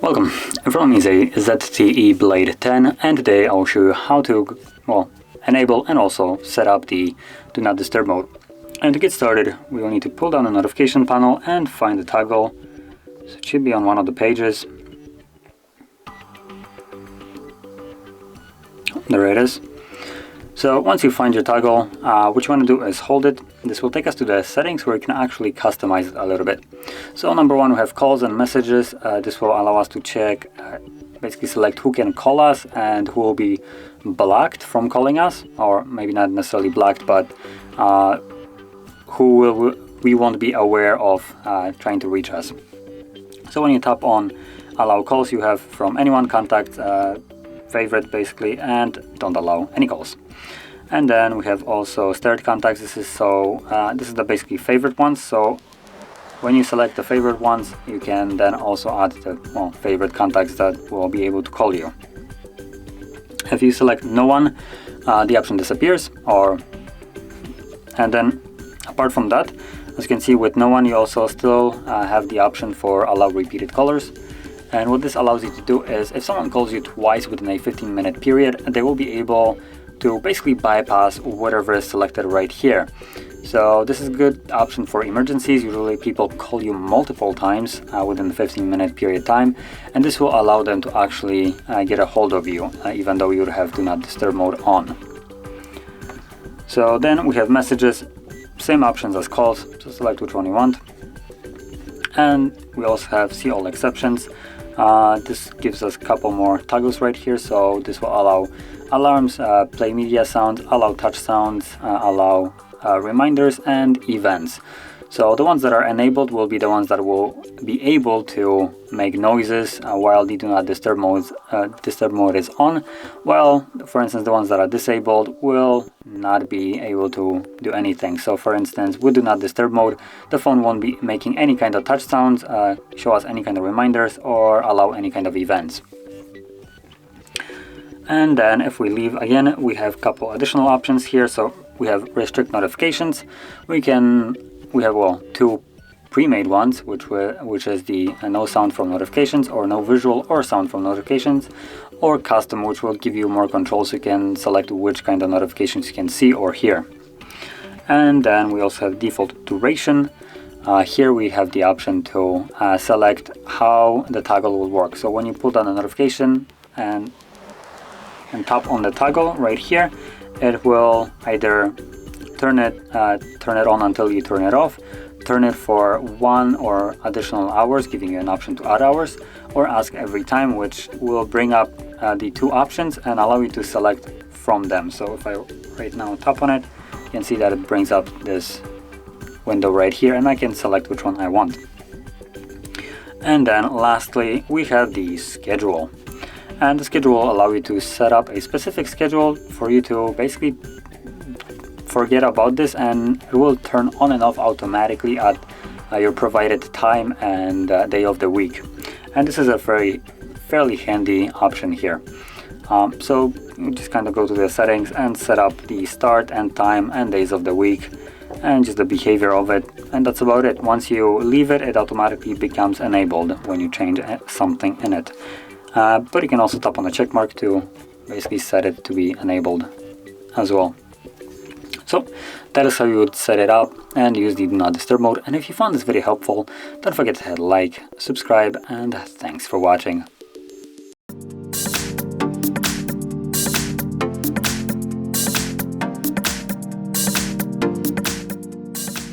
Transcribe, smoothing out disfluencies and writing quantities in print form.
Welcome, in front of me is a ZTE Blade 10, and today I'll show you how to, well, enable and also set up the Do Not Disturb mode. And to get started, we will need to pull down the notification panel and find the toggle. So it should be on one of the pages. There it is. So once you find your toggle, what you want to do is hold it. This will take us to the settings where you can actually customize it a little bit. So number one, we have calls and messages. This will allow us to check, basically select who can call us and who will be blocked from calling us, or maybe not necessarily blocked, but we won't be aware of trying to reach us. So when you tap on allow calls, you have from anyone, contact, favorite basically, and don't allow any calls. And then we have also stirred contacts. This is the basically favorite ones. So when you select the favorite ones, you can then also add the favorite contacts that will be able to call you. If you select no one, the option disappears. And then apart from that, as you can see with no one, you also still have the option for allow repeated callers. And what this allows you to do is if someone calls you twice within a 15-minute period, they will be able to basically bypass whatever is selected right here. So this is a good option for emergencies. Usually people call you multiple times within the 15-minute period time, and this will allow them to actually get a hold of you, even though you would have Do Not Disturb mode on. So then we have messages, same options as calls, so select which one you want. And we also have see all exceptions. This gives us a couple more toggles right here, so this will allow alarms, play media sounds, allow touch sounds, allow reminders and events. So the ones that are enabled will be the ones that will be able to make noises while the Do Not Disturb mode is on, while for instance the ones that are disabled will not be able to do anything. So for instance, with Do Not Disturb mode, the phone won't be making any kind of touch sounds, show us any kind of reminders, or allow any kind of events. And then if we leave again, we have a couple additional options here. So we have restrict notifications. We have two pre-made ones, which is the no sound from notifications, or no visual or sound from notifications, or custom, which will give you more control, so you can select which kind of notifications you can see or hear. And then we also have default duration. Here we have the option to select how the toggle will work. So when you pull down a notification and tap on the toggle right here, it will either turn it on until you turn it off, turn it for 1 or additional hours, giving you an option to add hours, or ask every time, which will bring up the two options and allow you to select from them. So if I right now tap on it, you can see that it brings up this window right here, and I can select which one I want. And then lastly, we have the schedule. And the schedule will allow you to set up a specific schedule for you to basically forget about this, and it will turn on and off automatically at your provided time and day of the week. And this is a fairly handy option here. So you just kind of go to the settings and set up the start and time and days of the week and just the behavior of it, and that's about it. Once you leave it, it automatically becomes enabled when you change something in it. But you can also tap on the check mark to basically set it to be enabled as well. So that is how you would set it up and use the Do Not Disturb mode. And if you found this video helpful, don't forget to hit like, subscribe, and thanks for watching.